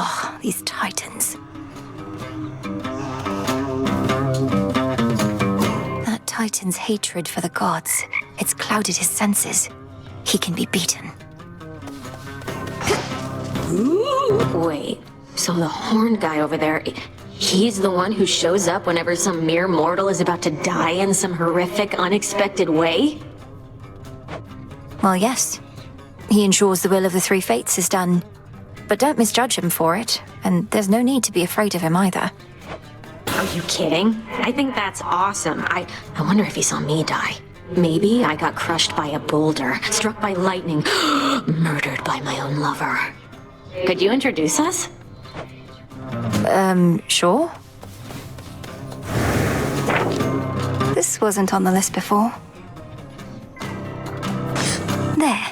Oh, these titans. That titan's hatred for the gods, it's clouded his senses. He can be beaten. Wait, so the horned guy over there, he's the one who shows up whenever some mere mortal is about to die in some horrific, unexpected way? Well, yes. He ensures the will of the three fates is done. But don't misjudge him for it, and there's no need to be afraid of him either. Are you kidding? I think that's awesome. I wonder if he saw me die. Maybe I got crushed by a boulder, struck by lightning, murdered by my own lover. Could you introduce us? Sure. This wasn't on the list before. There.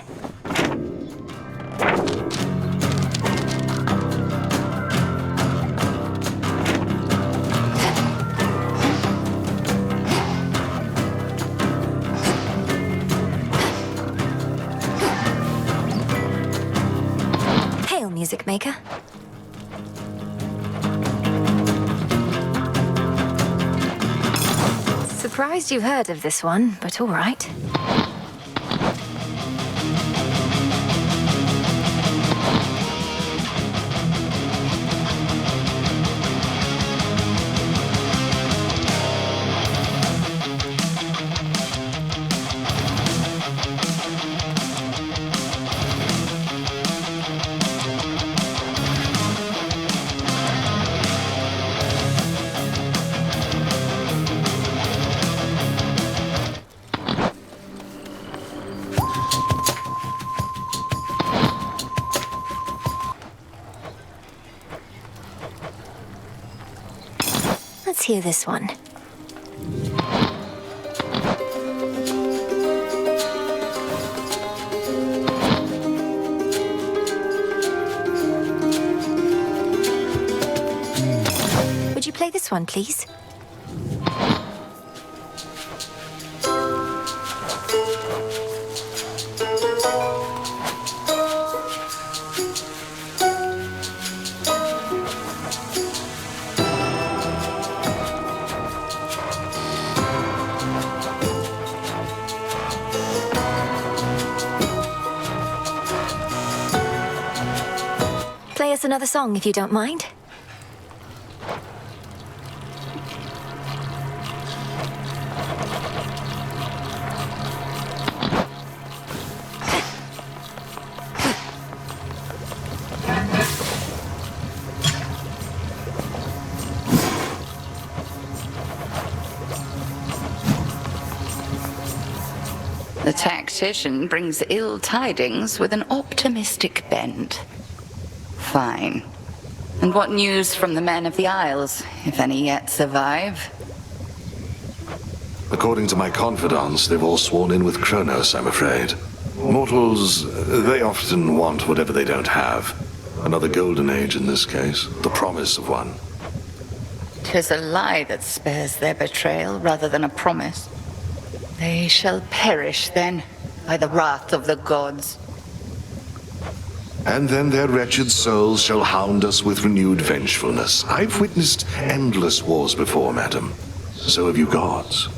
Hail, music maker. Surprised you've heard of this one, but all right. Let's hear this one. Would you play this one, please? Play us another song if you don't mind. The tactician brings ill tidings with an optimistic bent. Fine. And what news from the men of the Isles, if any yet survive? According to my confidants, they've all sworn in with Kronos, I'm afraid. Mortals, they often want whatever they don't have. Another golden age in this case, the promise of one. 'Tis a lie that spares their betrayal rather than a promise. They shall perish then, by the wrath of the gods. And then their wretched souls shall hound us with renewed vengefulness. I've witnessed endless wars before, madam. So have you gods.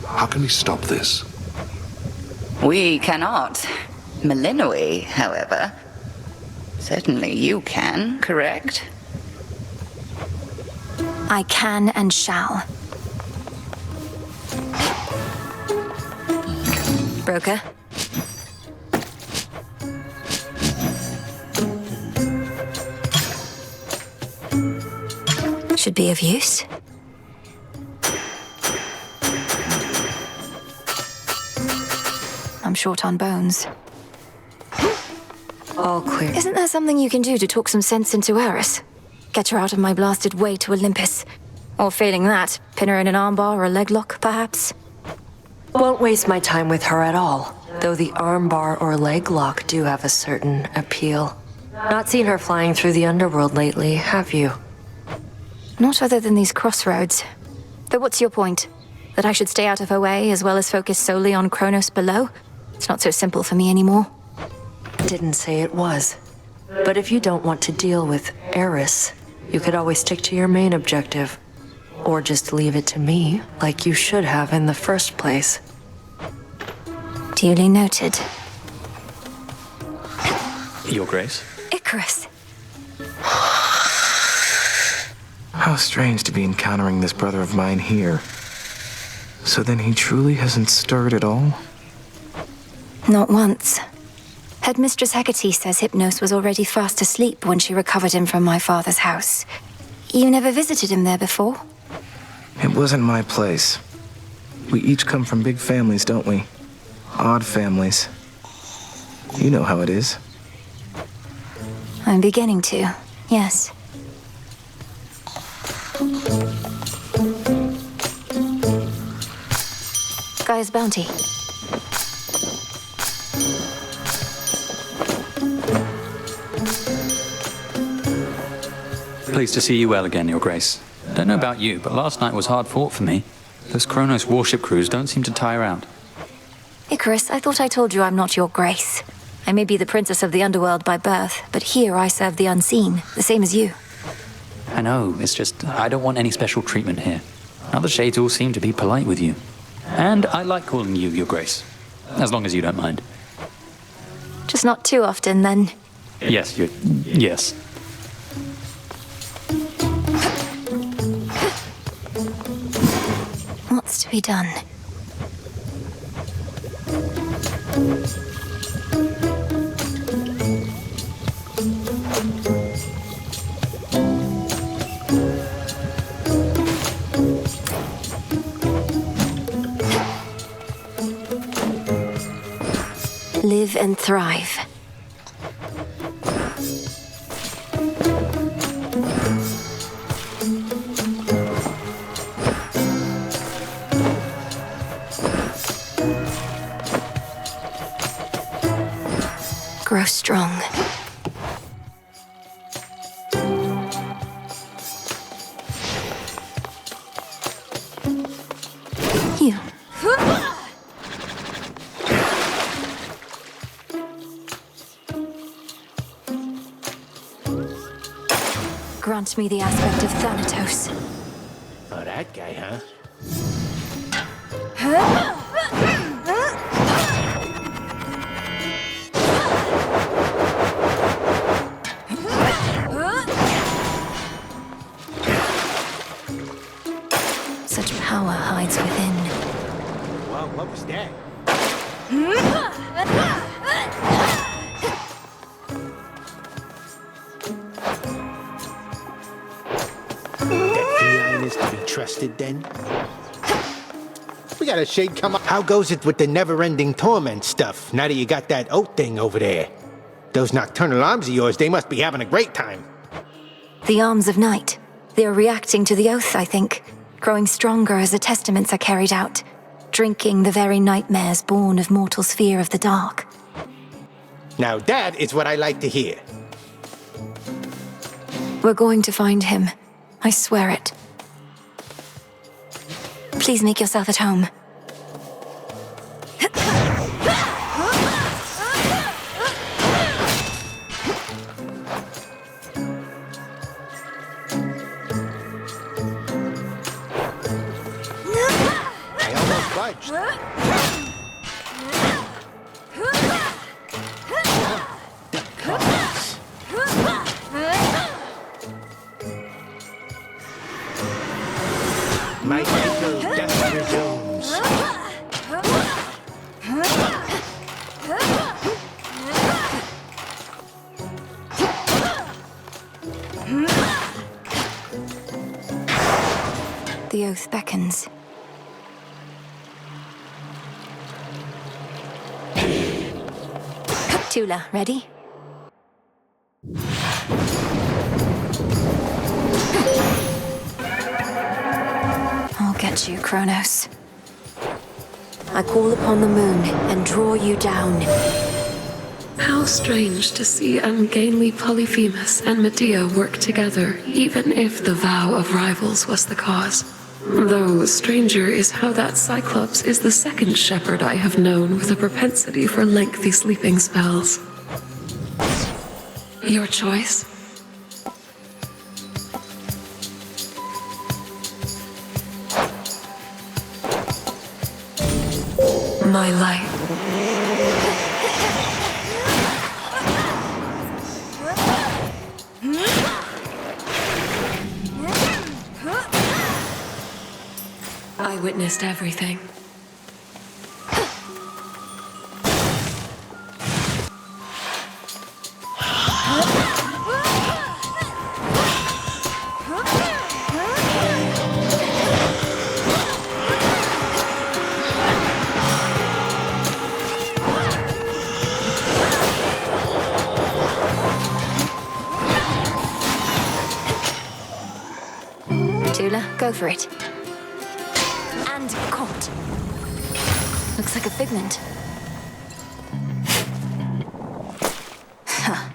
How can we stop this? We cannot. Melinoi, however. Certainly you can, correct? I can and shall. Broker? Should be of use. I'm short on bones. All clear. Isn't there something you can do to talk some sense into Eris? Get her out of my blasted way to Olympus. Or failing that, pin her in an armbar or a leg lock, perhaps? Won't waste my time with her at all, though the armbar or leg lock do have a certain appeal. Not seen her flying through the underworld lately, have you? Not other than these crossroads. But what's your point? That I should stay out of her way as well as focus solely on Kronos below? It's not so simple for me anymore. Didn't say it was. But if you don't want to deal with Eris, you could always stick to your main objective. Or just leave it to me, like you should have in the first place. Duly noted. Your Grace? Icarus! How strange to be encountering this brother of mine here. So then he truly hasn't stirred at all? Not once. Headmistress Hecate says Hypnos was already fast asleep when she recovered him from my father's house. You never visited him there before? It wasn't my place. We each come from big families, don't we? Odd families. You know how it is. I'm beginning to, yes. Gaia's bounty. Pleased to see you well again, Your Grace. Don't know about you, but last night was hard fought for me. Those Kronos warship crews don't seem to tire out. Icarus, I thought I told you I'm not your grace. I may be the princess of the underworld by birth, but here I serve the unseen, the same as you. I know, it's just I don't want any special treatment here. Other shades all seem to be polite with you. And I like calling you Your Grace, as long as you don't mind. Just not too often, then. Yes, yes. What's to be done? Live and thrive. Grow strong. You. Grant me the aspect of Thanatos. Oh, that guy, huh? Such power hides within. Wow, what was that? That feline is to be trusted, then? We got a shade come up. How goes it with the never-ending torment stuff, now that you got that oat thing over there? Those nocturnal arms of yours, they must be having a great time. The arms of night. They're reacting to the oath, I think. Growing stronger as the testaments are carried out. Drinking the very nightmares born of mortal's fear of the dark. Now that is what I like to hear. We're going to find him. I swear it. Please make yourself at home. I almost budged. The cause. My cycle death resumes. The oath beckons. Tula, ready? I'll get you, Kronos. I call upon the moon and draw you down. How strange to see ungainly Polyphemus and Medea work together, even if the vow of rivals was the cause. Though stranger is how that Cyclops is the second shepherd I have known with a propensity for lengthy sleeping spells. Your choice? My light. I witnessed everything. Tula, go for it. And caught. Looks like a figment. Huh.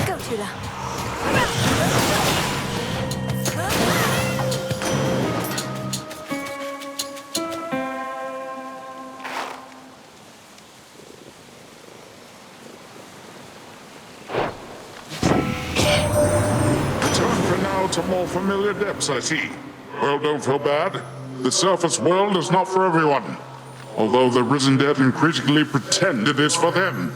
Go, Tula. To more familiar depths, I see. Well, don't feel bad. The surface world is not for everyone. Although the risen dead increasingly pretend it is for them.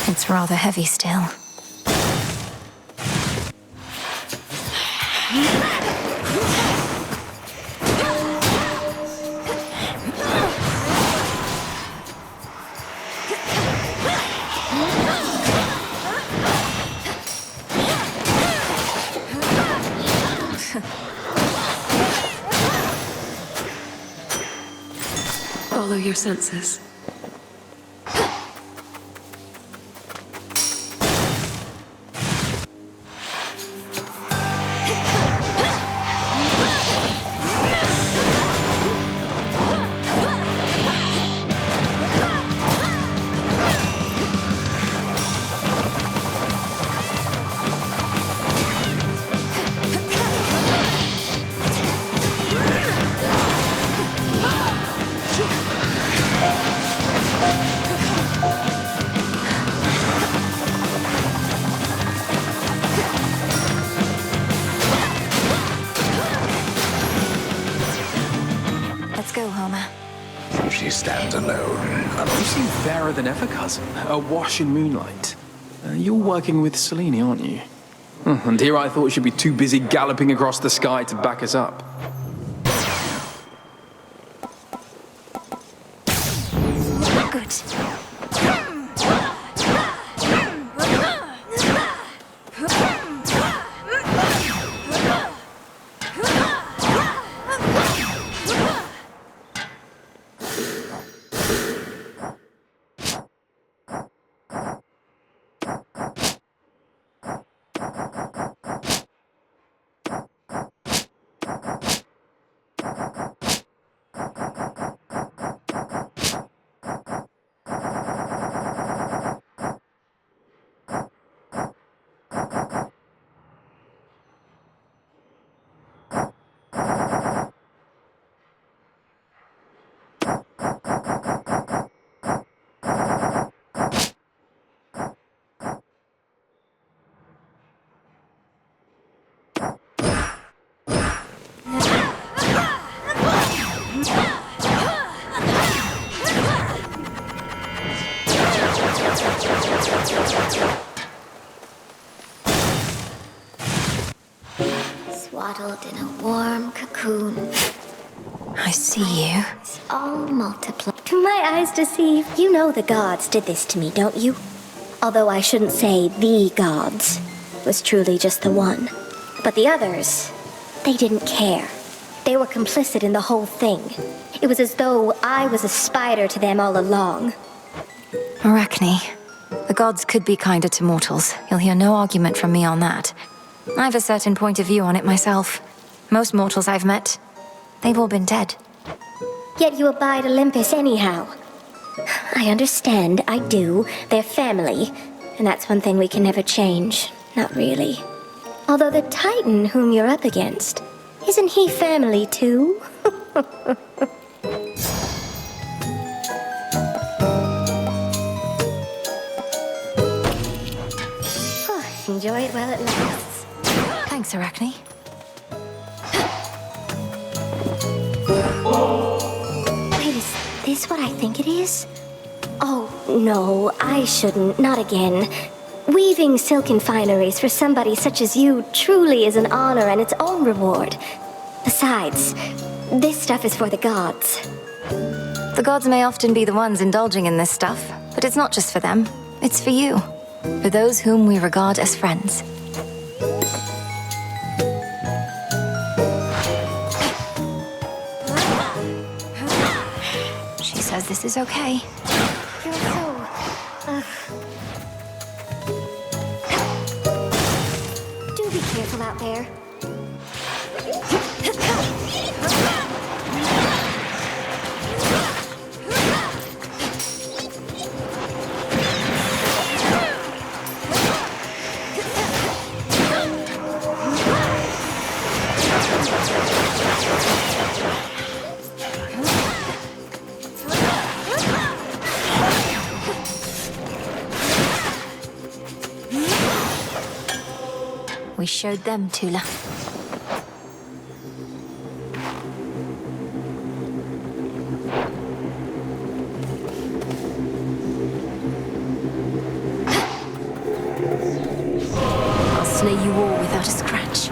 It's rather heavy still. Follow your senses. Let's go, Homer. She stands alone. You seem fairer than ever, cousin. Awash in moonlight. You're working with Selene, aren't you? And here I thought she'd be too busy galloping across the sky to back us up. Good. swaddled in a warm cocoon. I see you. It's all multiplied. To my eyes deceive. You know the gods did this to me, don't you? Although I shouldn't say the gods. It was truly just the one. But the others, they didn't care. They were complicit in the whole thing. It was as though I was a spider to them all along. Arachne, the gods could be kinder to mortals. You'll hear no argument from me on that. I have a certain point of view on it myself. Most mortals I've met, they've all been dead. Yet you abide Olympus anyhow. I understand, I do. They're family. And that's one thing we can never change. Not really. Although the Titan whom you're up against, isn't he family too? Enjoy it while it lasts. Thanks, Arachne. Wait, is this what I think it is? Oh, no, I shouldn't. Not again. Weaving silken fineries for somebody such as you truly is an honor and its own reward. Besides, this stuff is for the gods. The gods may often be the ones indulging in this stuff, but it's not just for them. It's for you. For those whom we regard as friends. She says this is okay. You're so... Do be careful out there. We showed them, Tula. I'll slay you all without a scratch.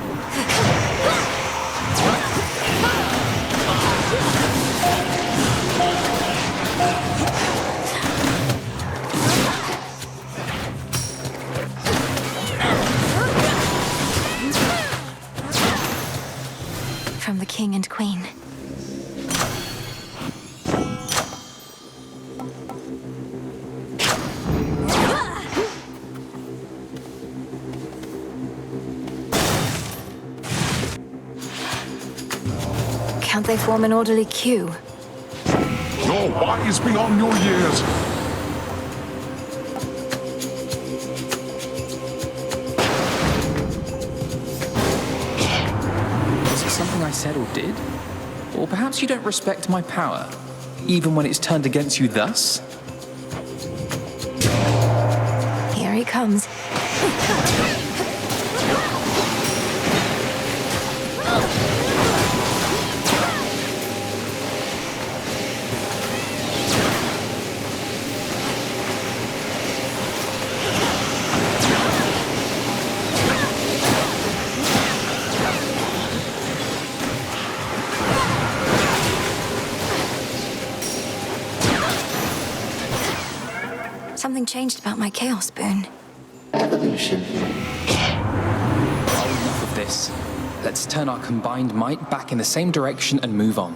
From the king and queen. Can't they form an orderly queue? You're wise beyond your years. Something I said or did? Or perhaps you don't respect my power, even when it's turned against you thus? Here he comes. Something changed about my Chaos Boon. Evolution. Enough of this. Let's turn our combined might back in the same direction and move on.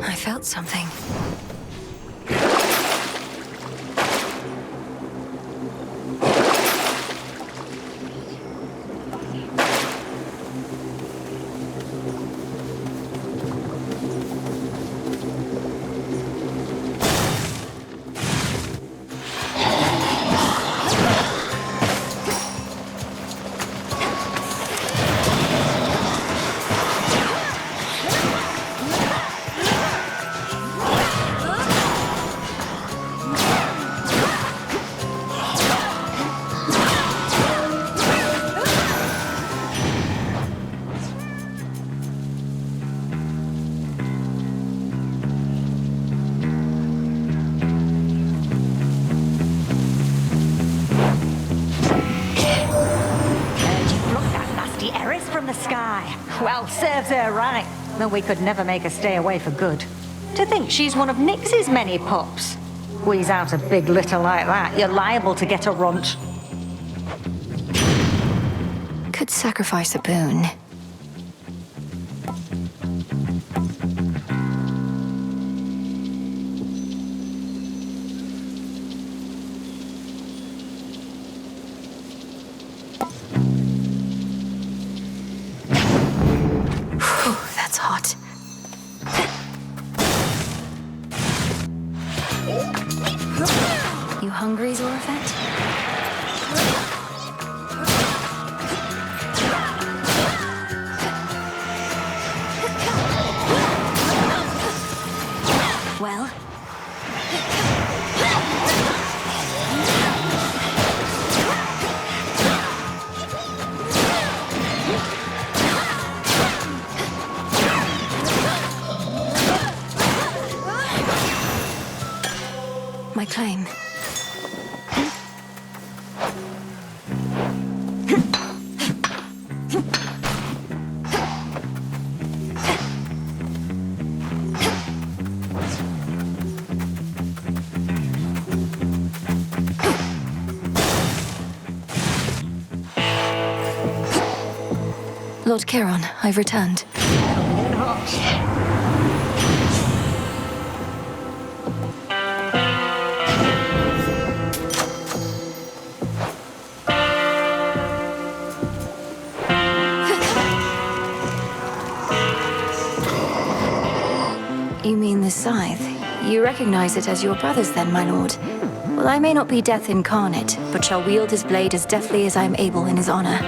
I felt something. sky. Well, serves her right. Though we could never make her stay away for good. To think she's one of Nix's many pups. Squeeze out a big litter like that, you're liable to get a runt. Could sacrifice a boon. Whew, that's hot. You hungry, Zorafet? Well? My claim. Lord Charon, I've returned. You mean the scythe? You recognize it as your brother's then, my lord? Well, I may not be death incarnate, but shall wield his blade as deftly as I am able in his honor.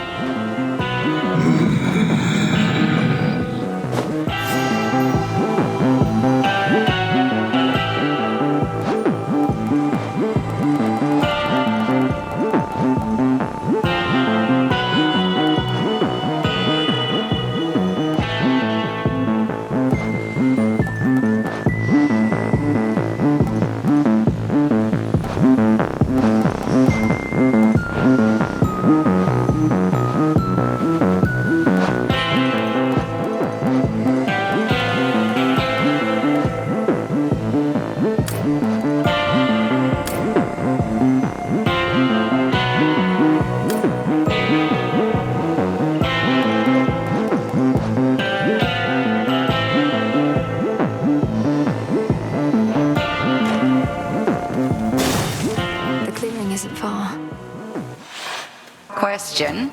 Question.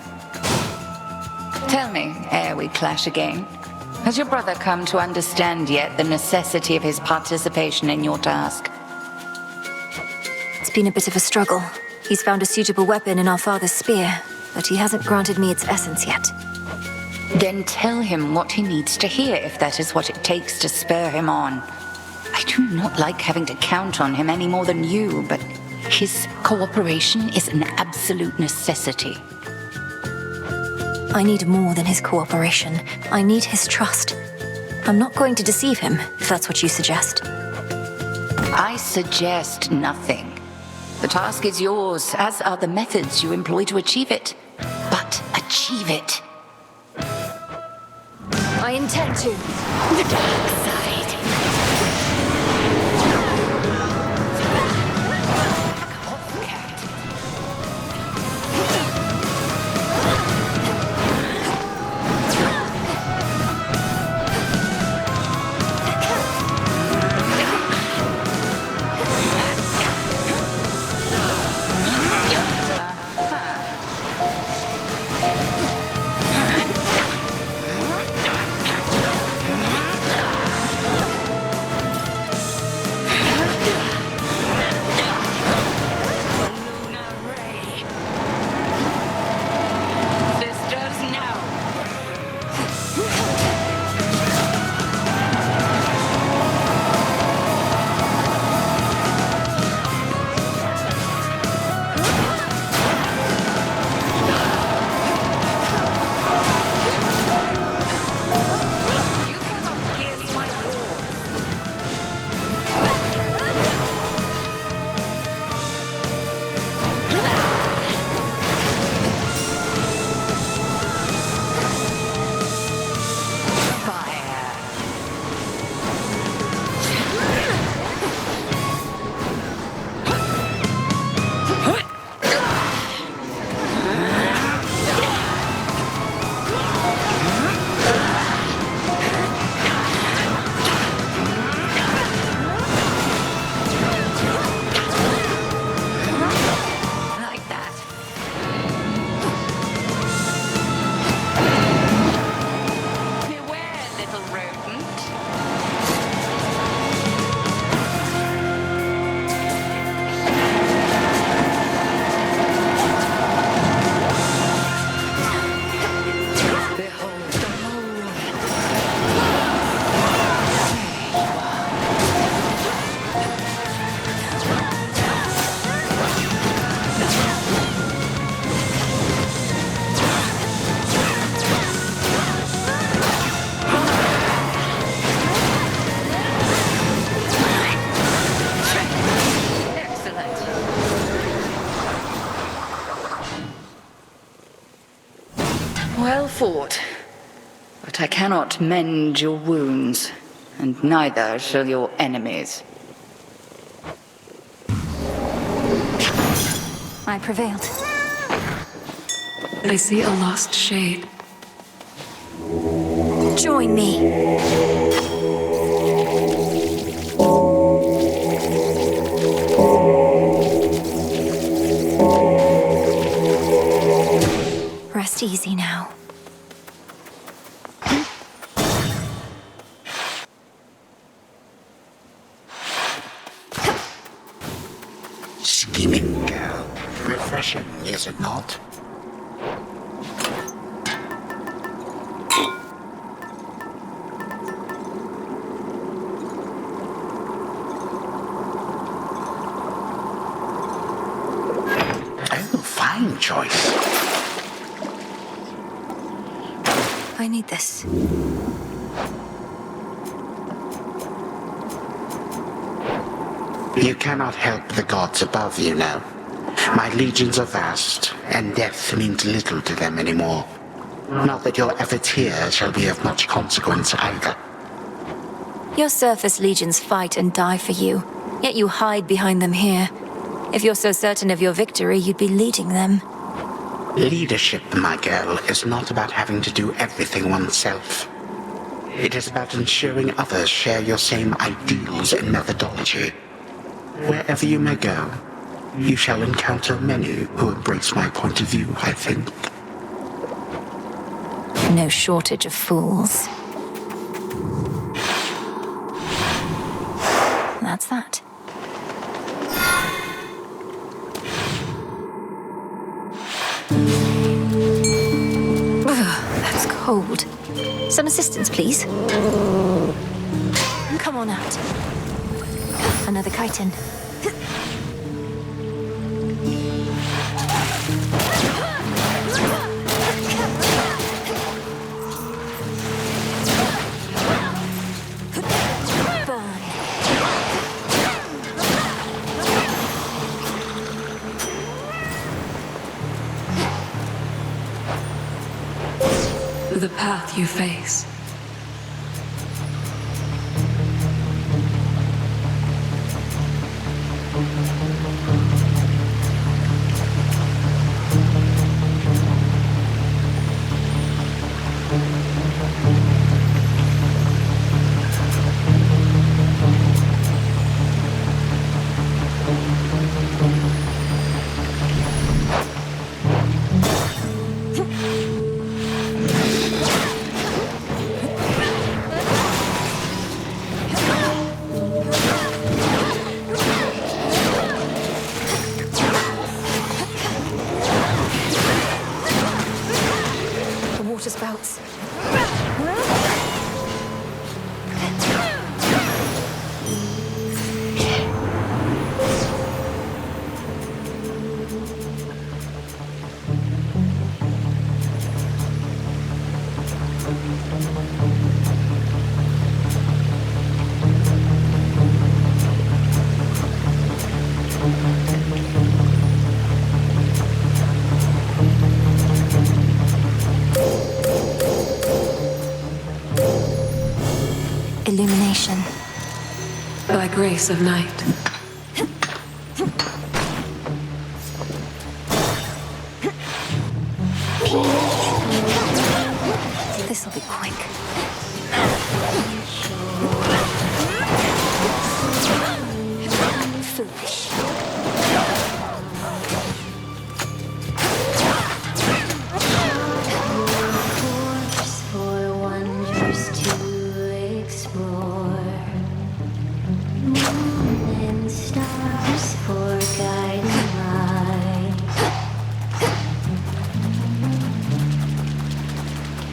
Tell me, ere we clash again, has your brother come to understand yet the necessity of his participation in your task? It's been a bit of a struggle. He's found a suitable weapon in our father's spear, but he hasn't granted me its essence yet. Then tell him what he needs to hear if that is what it takes to spur him on. I do not like having to count on him any more than you, but his cooperation is an absolute necessity. I need more than his cooperation. I need his trust. I'm not going to deceive him, if that's what you suggest. I suggest nothing. The task is yours, as are the methods you employ to achieve it. But achieve it. I intend to. The dark side. fort, but I cannot mend your wounds, and neither shall your enemies. I prevailed. I see a lost shade. Join me. Rest easy now. Scheming girl. Refreshing, is it not? Oh, fine choice. I need this. You cannot help the gods above, you know. My legions are vast, and death means little to them anymore. Not that your efforts here shall be of much consequence either. Your surface legions fight and die for you, yet you hide behind them here. If you're so certain of your victory, you'd be leading them. Leadership, my girl, is not about having to do everything oneself. It is about ensuring others share your same ideals and methodology. Wherever you may go, you shall encounter many who embrace my point of view, I think. No shortage of fools. That's that. That's cold. Some assistance, please. Come on out. Another chitin. The path you face. Spouts. Illumination. By grace of night. This'll be quick. Foolish. For wonders to explore, moon and stars for guiding light.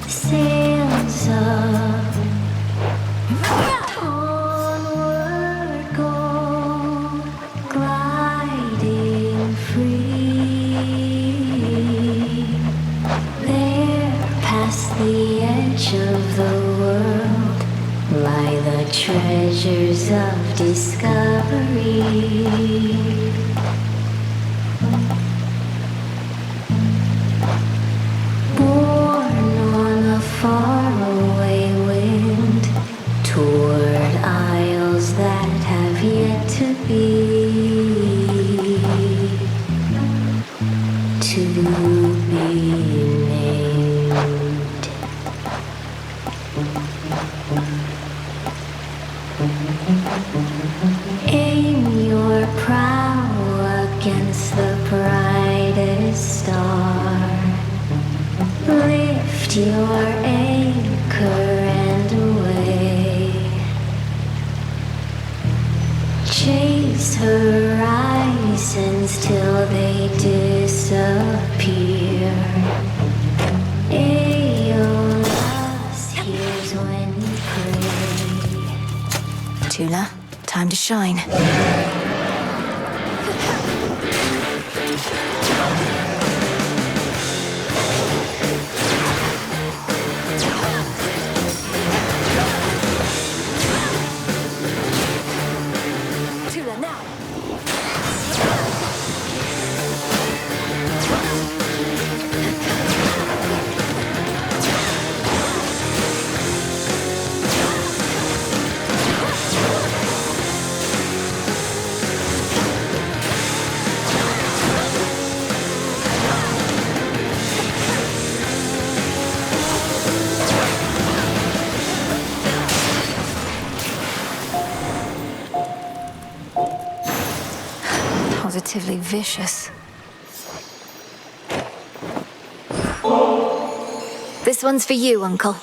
Sails up, onward go, gliding free. There, past the edge of the world, lie the treasures of discovery. Born against the brightest star. Lift your anchor and away. Chase horizons till they disappear. Aeolus hears when you pray. Tula, time to shine. Tula, now! Positively vicious. This one's for you, Uncle.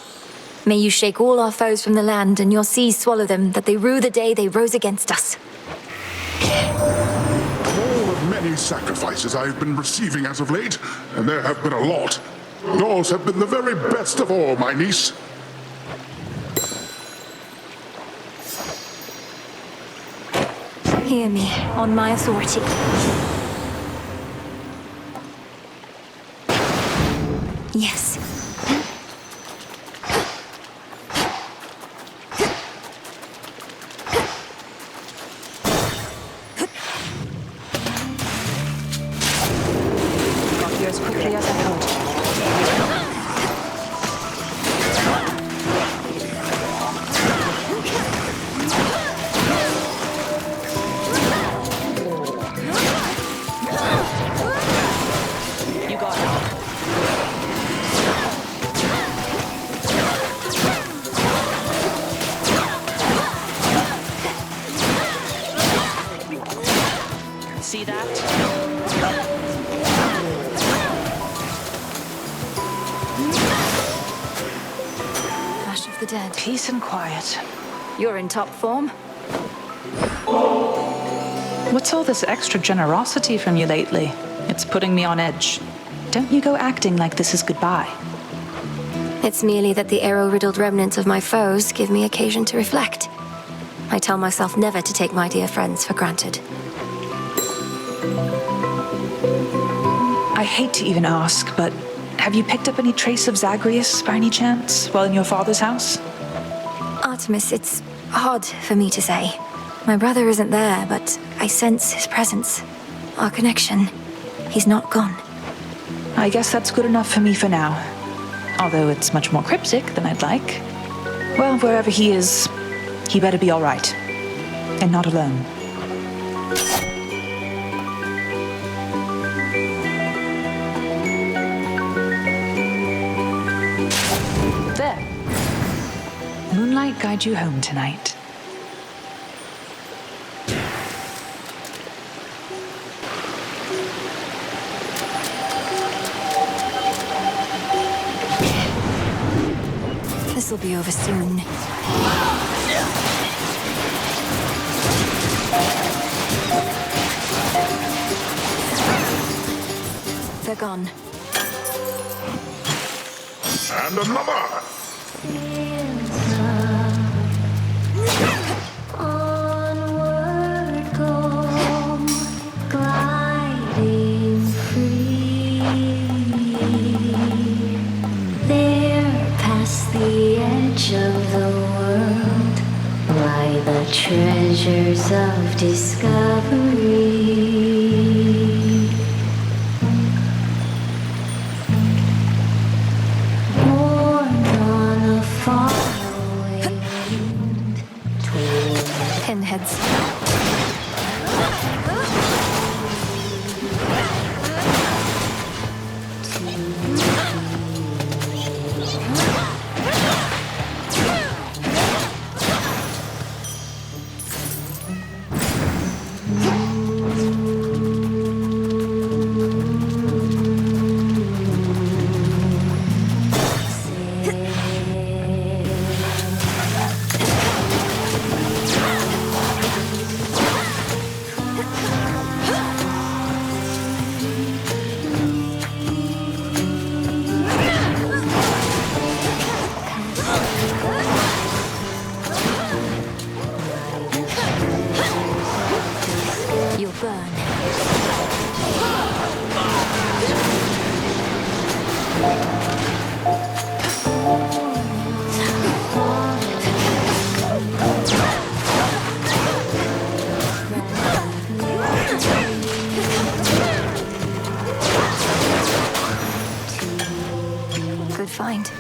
May you shake all our foes from the land, and your seas swallow them, that they rue the day they rose against us. All the many sacrifices I've been receiving as of late, and there have been a lot. Yours have been the very best of all, my niece. Hear me, on my authority. Yes. Got here as quickly as I could. You got it. See that? Ash of the dead. Peace and quiet. You're in top form. What's all this extra generosity from you lately? It's putting me on edge. Don't you go acting like this is goodbye. It's merely that the arrow-riddled remnants of my foes give me occasion to reflect. I tell myself never to take my dear friends for granted. I hate to even ask, but have you picked up any trace of Zagreus by any chance while in your father's house? Artemis, it's hard for me to say. My brother isn't there, but I sense his presence. Our connection. He's not gone. I guess that's good enough for me for now. Although it's much more cryptic than I'd like. Well, wherever he is, he better be all right. And not alone. There. Moonlight guide you home tonight. This'll be over soon. They're gone. And another! Onward go, gliding free. There, past the edge of the world, lie the treasures of discovery. Born on a faraway wind, Pinheads. Good find.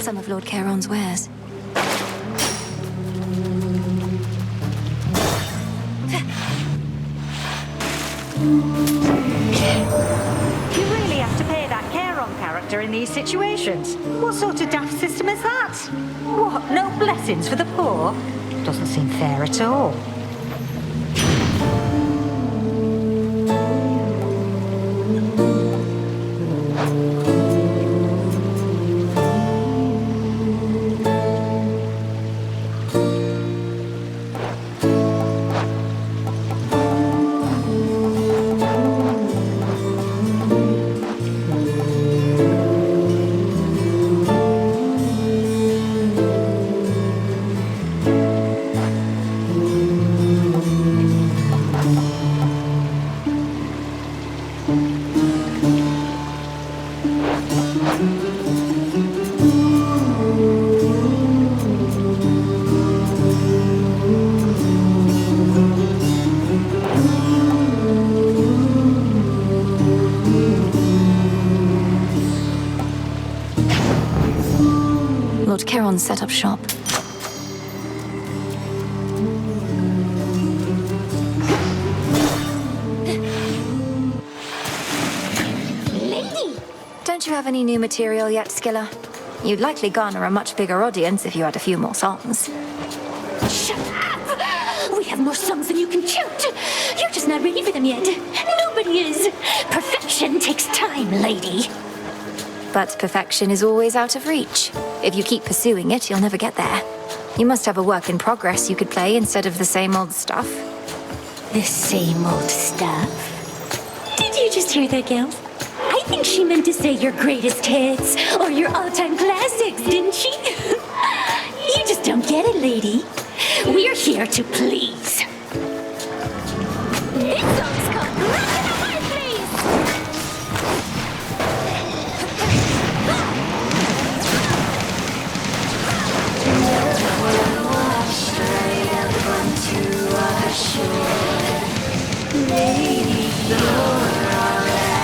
Some of Lord Charon's wares. You really have to pay that Charon character in these situations. What sort of daft system is that? What, no blessings for the poor? Doesn't seem fair at all. Lord Charon set up shop. Lady! Don't you have any new material yet, Skilla? You'd likely garner a much bigger audience if you had a few more songs. Shut up! We have more songs than you can count. You're just not ready for them yet. Nobody is. Perfection takes time, lady. But perfection is always out of reach. If you keep pursuing it, you'll never get there. You must have a work in progress you could play instead of the same old stuff. The same old stuff? Did you just hear that, gals? I think she meant to say your greatest hits or your all-time classics, didn't she? You just don't get it, lady. We're here to please. This song's called Rock in the Fireplace! Straight up onto our shore. Lady, you're already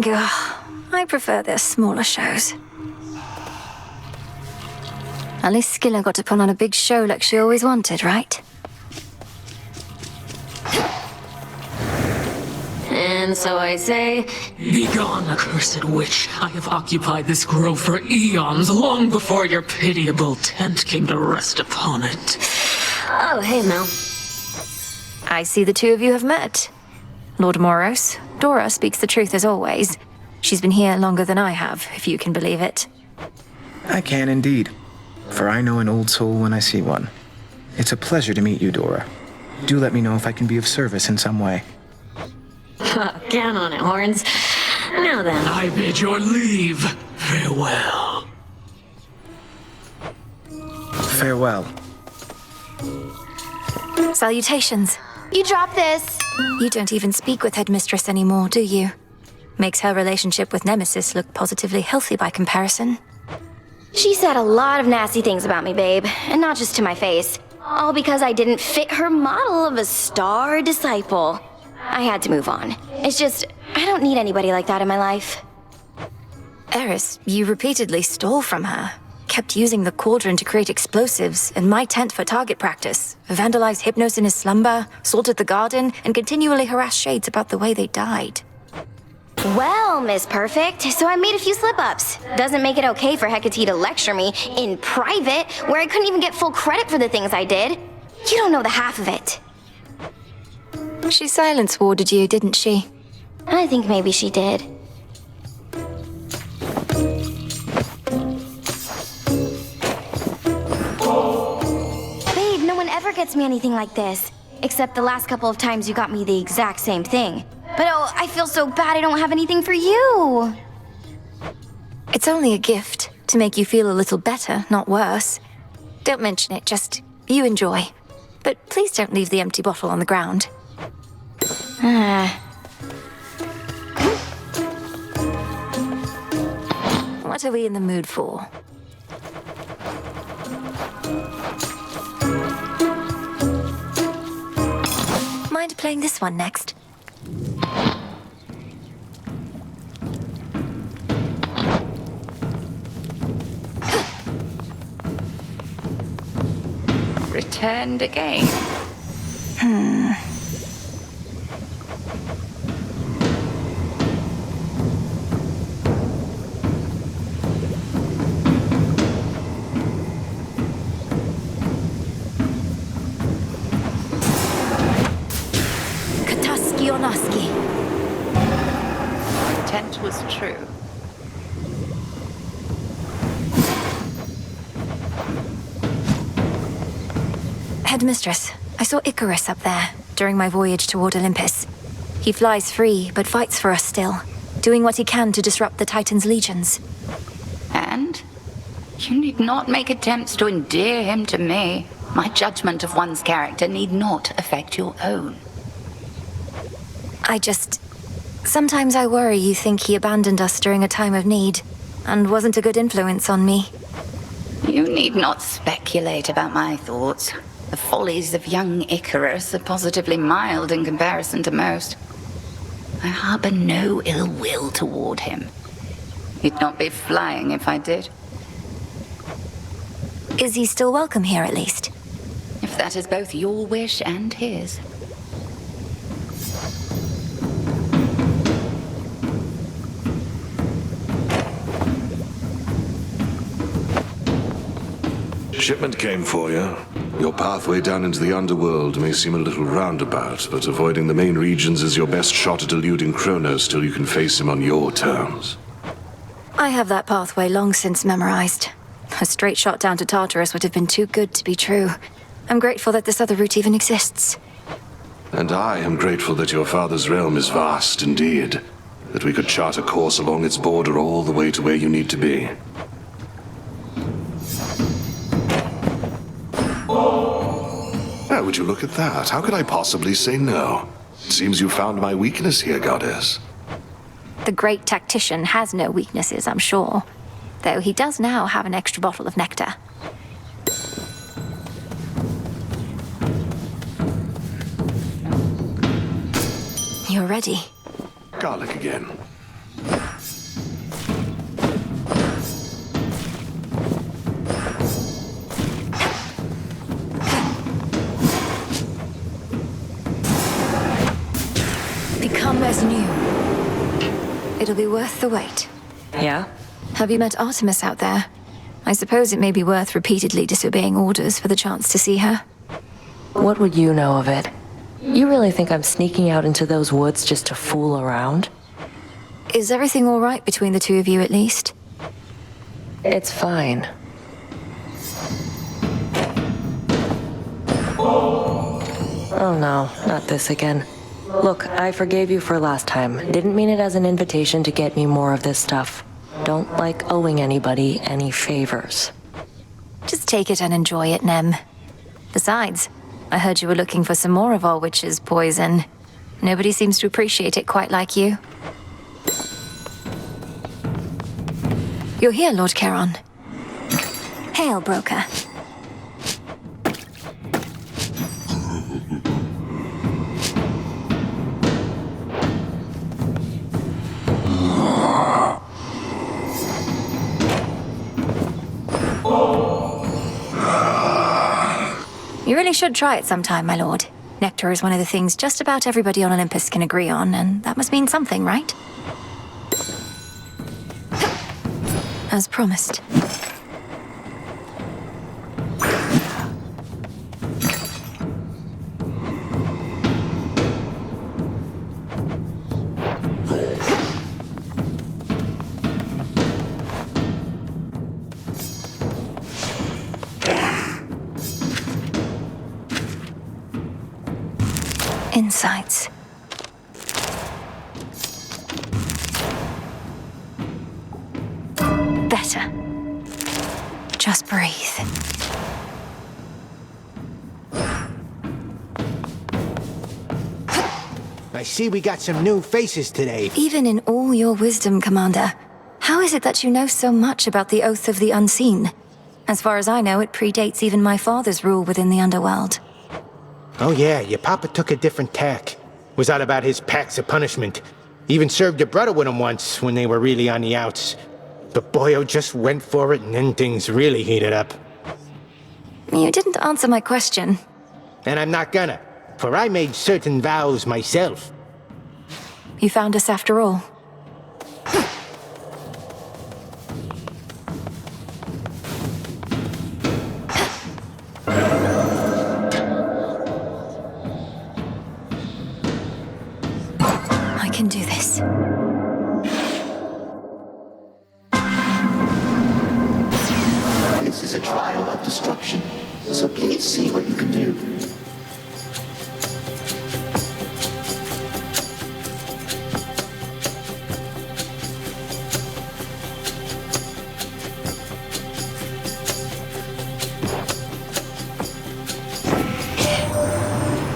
Gah, I prefer their smaller shows. At least Skilla got to put on a big show like she always wanted, right? And so I say, Begone, accursed witch. I have occupied this grove for eons, long before your pitiable tent came to rest upon it. oh, hey, Mel. I see the two of you have met. Lord Moros, Dora speaks the truth as always. She's been here longer than I have, if you can believe it. I can indeed, for I know an old soul when I see one. It's a pleasure to meet you, Dora. Do let me know if I can be of service in some way. Count on it, Horns. Now then. I bid your leave. Farewell. Farewell. Salutations. You drop this. You don't even speak with Headmistress anymore, do you? Makes her relationship with Nemesis look positively healthy by comparison. She said a lot of nasty things about me, babe, and not just to my face. All because I didn't fit her model of a star disciple. I had to move on. It's just, I don't need anybody like that in my life. Eris, you repeatedly stole from her. Kept using the cauldron to create explosives, and my tent for target practice. Vandalized Hypnos in his slumber, salted the garden, and continually harassed Shades about the way they died. Well, Miss Perfect, so I made a few slip-ups. Doesn't make it okay for Hecate to lecture me in private, where I couldn't even get full credit for the things I did. You don't know the half of it. She silence warded you, didn't she? I think maybe she did. Babe, no one ever gets me anything like this. Except the last couple of times you got me the exact same thing. But oh, I feel so bad I don't have anything for you. It's only a gift, to make you feel a little better, not worse. Don't mention it, just you enjoy. But please don't leave the empty bottle on the ground. What are we in the mood for? Mind playing this one next? Returned again. Kataski Onaski. Intent was true. Headmistress, I saw Icarus up there during my voyage toward Olympus. He flies free, but fights for us still, doing what he can to disrupt the Titan's legions. And? You need not make attempts to endear him to me. My judgment of one's character need not affect your own. Sometimes I worry you think he abandoned us during a time of need, and wasn't a good influence on me. You need not speculate about my thoughts. The follies of young Icarus are positively mild in comparison to most. I harbor no ill will toward him. He'd not be flying if I did. Is he still welcome here, at least? If that is both your wish and his. Shipment came for you. Your pathway down into the underworld may seem a little roundabout, but avoiding the main regions is your best shot at eluding Kronos till you can face him on your terms. I have that pathway long since memorized. A straight shot down to Tartarus would have been too good to be true. I'm grateful that this other route even exists. And I am grateful that your father's realm is vast indeed, that we could chart a course along its border all the way to where you need to be. Oh, would you look at that? How could I possibly say no? It seems you found my weakness here, Goddess. The great tactician has no weaknesses, I'm sure. Though he does now have an extra bottle of nectar. You're ready. Garlic again. you. It'll be worth the wait. Yeah? Have you met Artemis out there? I suppose it may be worth repeatedly disobeying orders for the chance to see her. What would you know of it? You really think I'm sneaking out into those woods just to fool around? Is everything all right between the two of you, at least? It's fine. Oh no, not this again. Look, I forgave you for last time. Didn't mean it as an invitation to get me more of this stuff. Don't like owing anybody any favors. Just take it and enjoy it, Nem. Besides, I heard you were looking for some more of our witch's poison. Nobody seems to appreciate it quite like you. You're here, Lord Charon. Hail, broker. You really should try it sometime, my lord. Nectar is one of the things just about everybody on Olympus can agree on, and that must mean something, right? As promised. Insights. Better. Just breathe. I see we got some new faces today. Even in all your wisdom, Commander, how is it that you know so much about the Oath of the Unseen? As far as I know, it predates even my father's rule within the underworld. Oh yeah, your papa took a different tack. Was all about his pacts of punishment. Even served your brother with him once when they were really on the outs. But Boyo just went for it and then things really heated up. You didn't answer my question. And I'm not gonna, for I made certain vows myself. You found us after all. I can do this. This is a trial of destruction, so please see what you can do.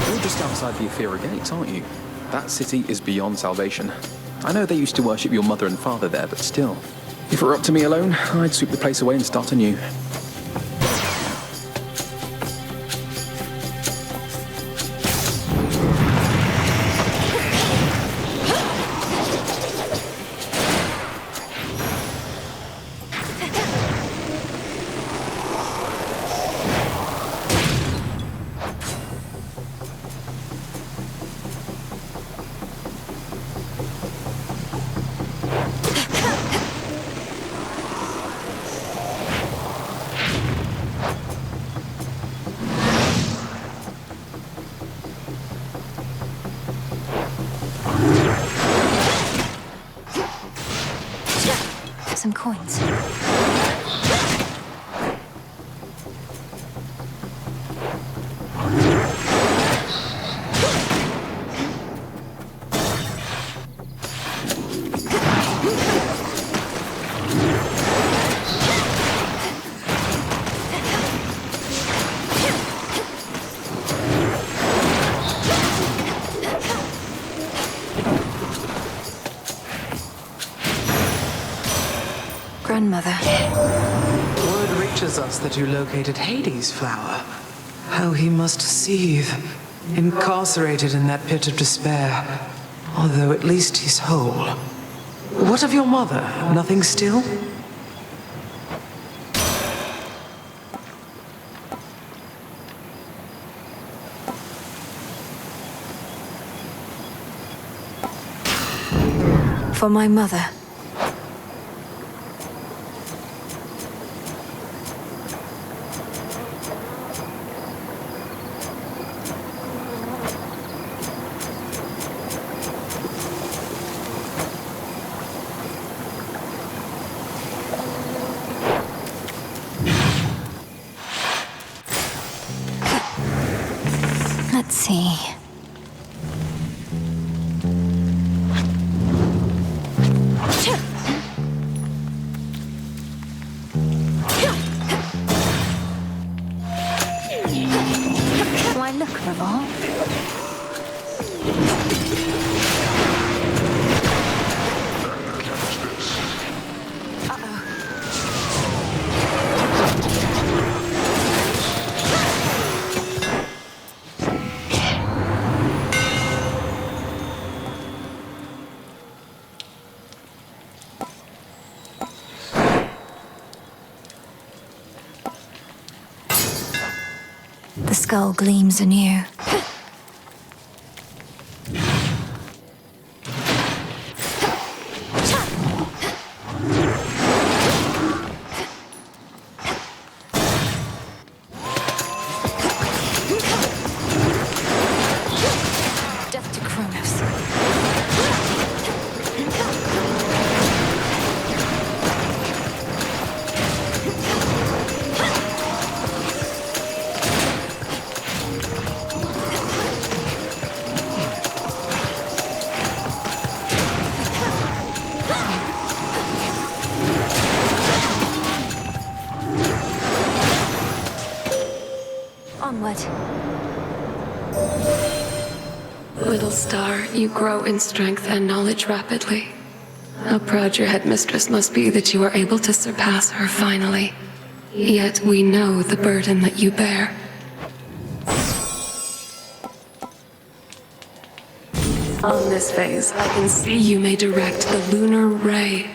You're just outside the Aethera Gates, aren't you? That city is beyond salvation. I know they used to worship your mother and father there, but still. If it were up to me alone, I'd sweep the place away and start anew. Some coins. Grandmother. Word reaches us that you located Hades' flower. How he must seethe, incarcerated in that pit of despair. Although at least he's whole. What of your mother? Nothing still? For my mother. Let's see. Why look, Revolve? The skull gleams anew. Death to Kronos. Onward. Little star, you grow in strength and knowledge rapidly. How proud your headmistress must be that you are able to surpass her finally. Yet we know the burden that you bear. On this phase, I can see you may direct the lunar ray.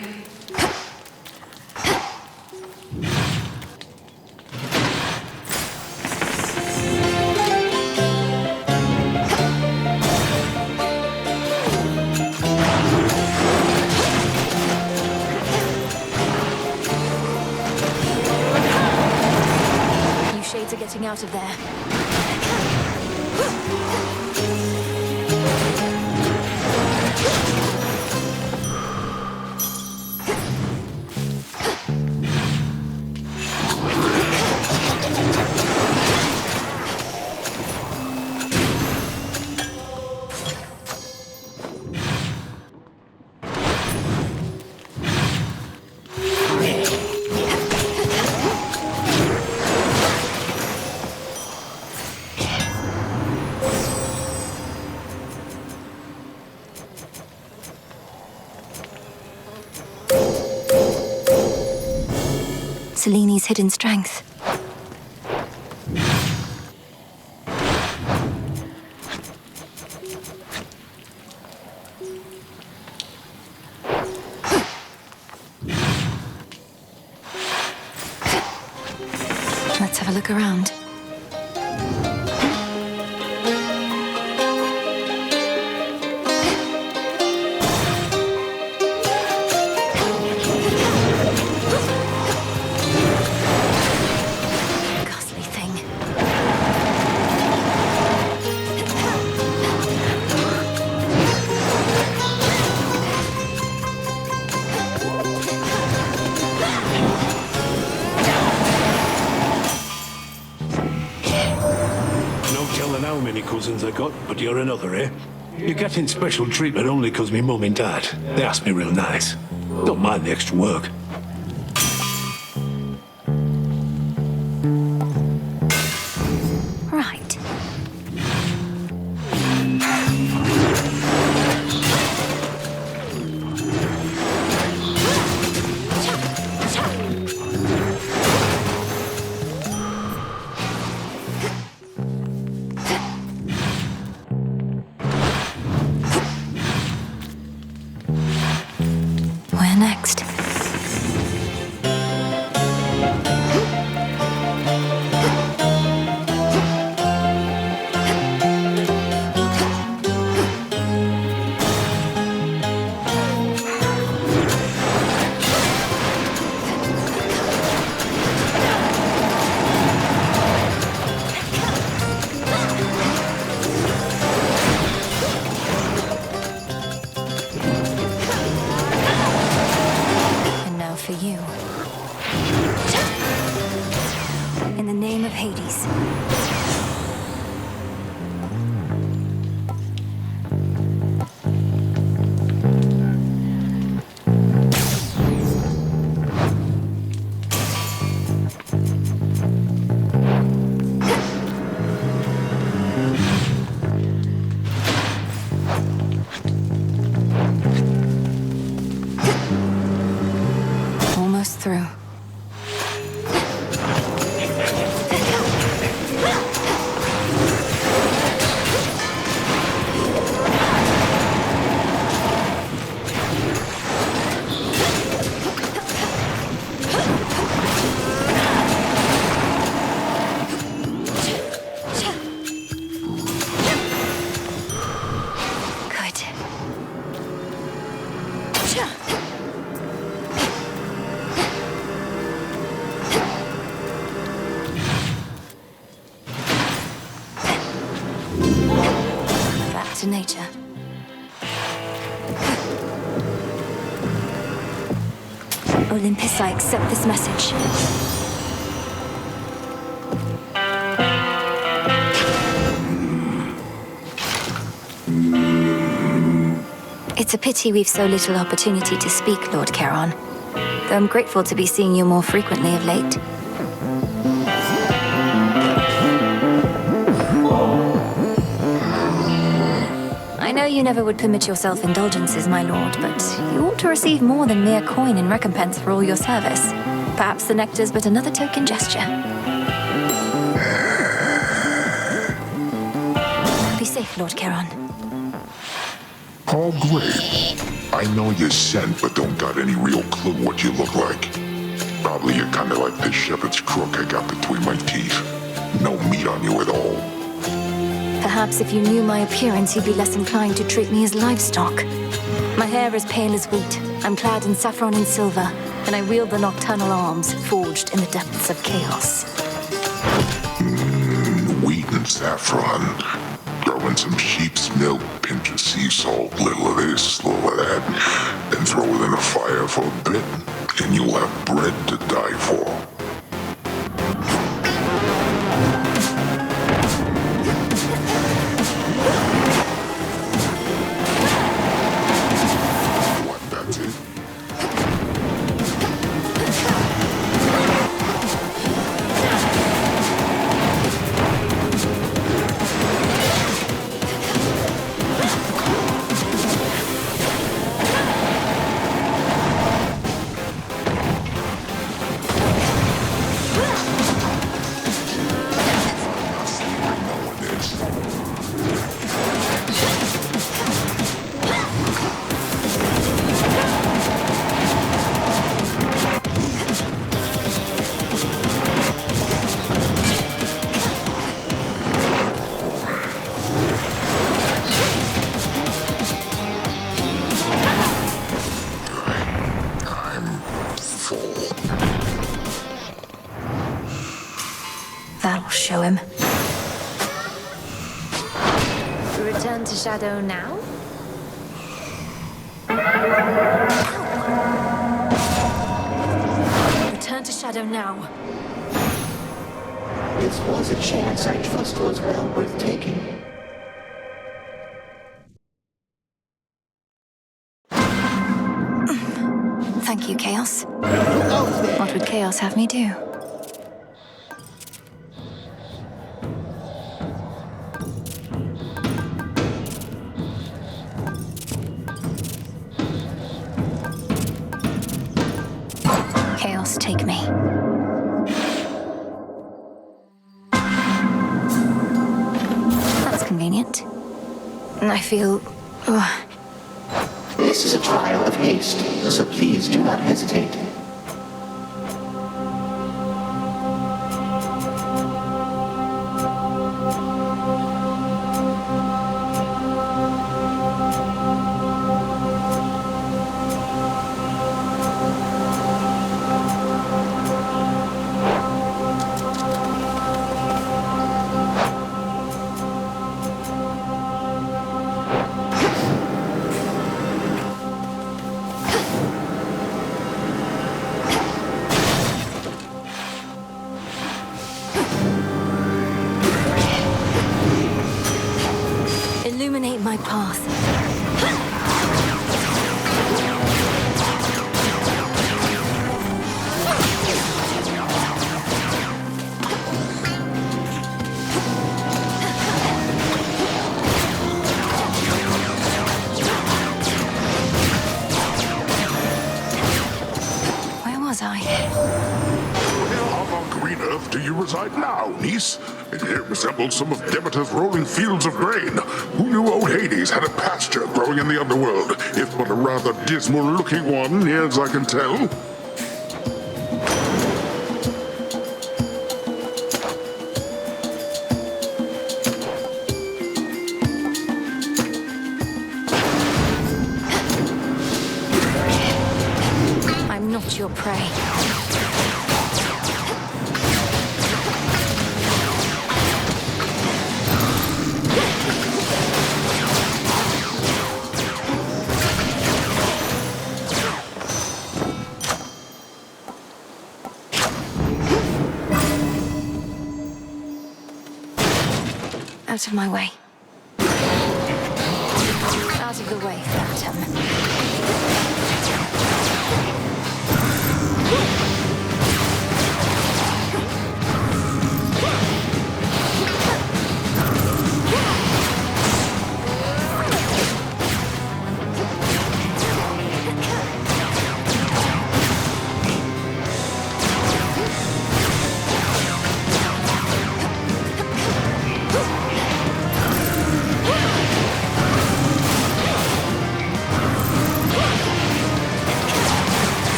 You shades are getting out of there. Seleni's hidden strength. Let's have a look around. Ghastly thing. No telling how many cousins I got, but you're another, eh? You're getting special treatment only 'cause me mum and dad. They asked me real nice. Don't mind the extra work. Right. Where next? through. To nature. Olympus, I accept this message. It's a pity we've so little opportunity to speak, Lord Charon. Though I'm grateful to be seeing you more frequently of late. I know you never would permit yourself indulgences, my lord, but you ought to receive more than mere coin in recompense for all your service. Perhaps the nectar's but another token gesture. Be safe, Lord Charon. Oh, great. I know you're sent, but don't got any real clue what you look like. Probably you're kinda like the shepherd's crook I got between my teeth. No meat on you at all. Perhaps if you knew my appearance, you'd be less inclined to treat me as livestock. My hair is pale as wheat. I'm clad in saffron and silver, and I wield the nocturnal arms forged in the depths of chaos. Wheat and saffron. Throw in some sheep's milk, pinch of sea salt, little of this, little of that, then throw it in a fire for a bit, and you'll have bread to die for. That'll show him. Return to Shadow now? Return to Shadow now. This was a chance I trust was well worth taking. Thank you, Chaos. What would Chaos have me do? Chaos, take me. That's convenient. I feel... This is a trial of haste, so please do not hesitate. was I? Where on green earth do you reside now, niece? It here resembles some of Demeter's rolling fields of grain. Who knew old Hades had a pasture growing in the underworld, if but a rather dismal-looking one, as I can tell? I'm not your prey. Out of my way. Out of the way, Phantom.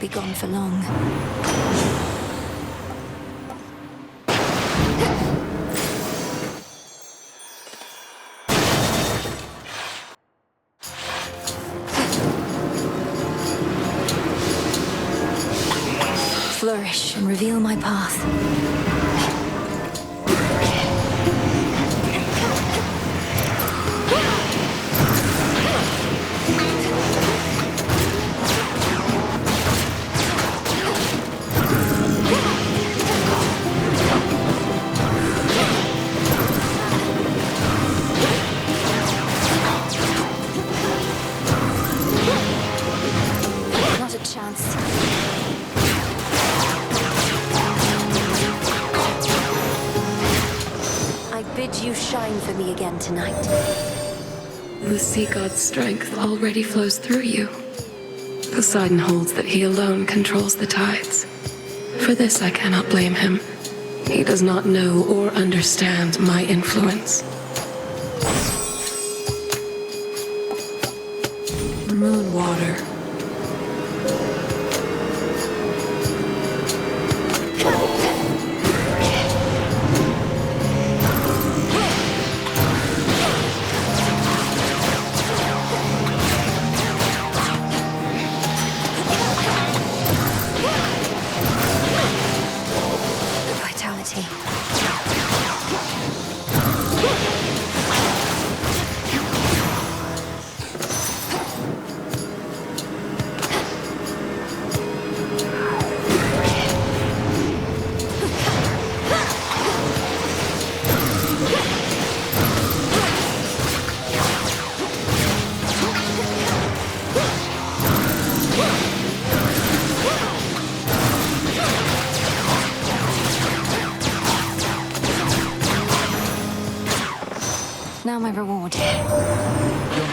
Be gone for long. Flourish and reveal my path. You shine for me again tonight. The sea god's strength already flows through you. Poseidon holds that he alone controls the tides. For this I cannot blame him. He does not know or understand my influence. Moon water. Now my reward. You're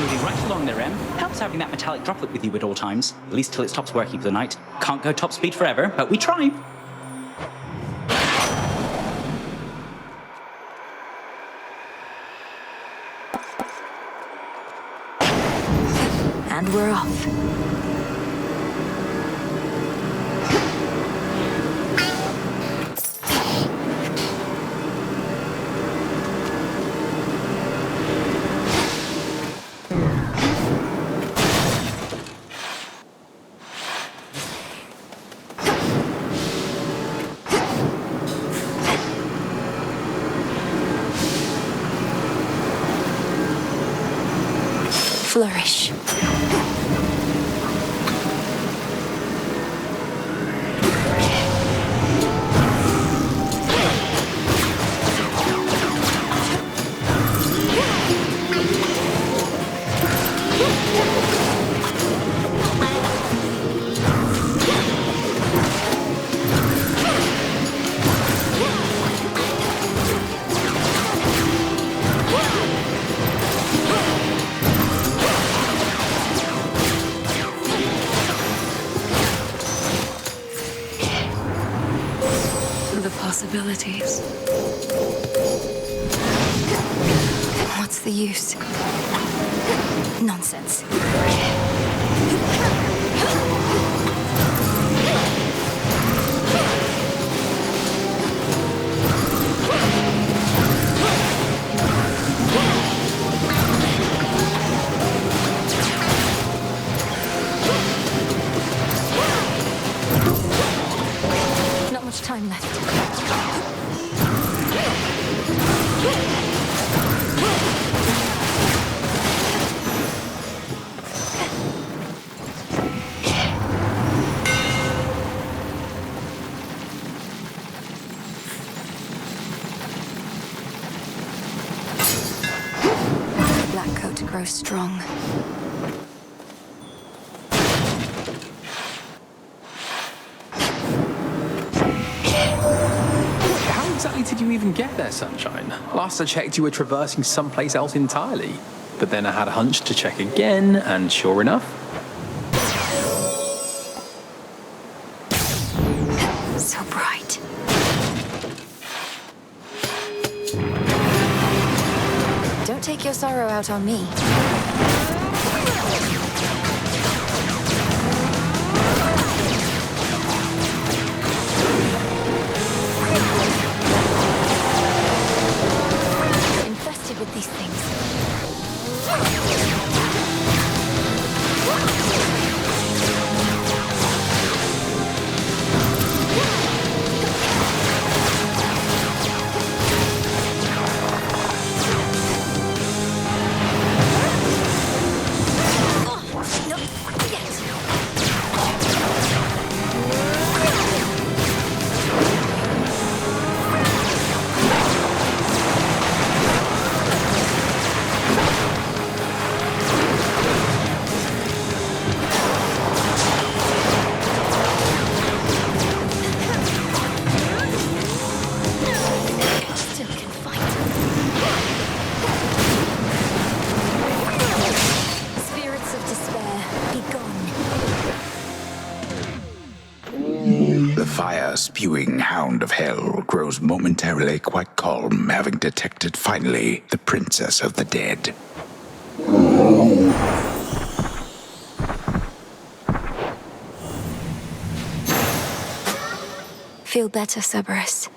moving right along there, Em. Helps having that metallic droplet with you at all times, at least till it stops working for the night. Can't go top speed forever, but we try. And we're off. Flourish. possibilities. What's the use? Nonsense. Not much time left. Black coat grows strong. How exactly did you even get there, Sunshine? Last I checked, you were traversing someplace else entirely. But then I had a hunch to check again, and sure enough... So bright. Don't take your sorrow out on me. Infested with these things. The fire-spewing hound of hell grows momentarily quite calm, having detected finally the princess of the dead. Feel better, Cerberus.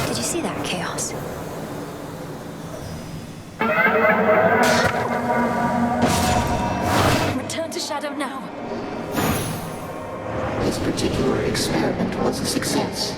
Did you see that, Chaos? Return to Shadow now. This particular experiment was a success.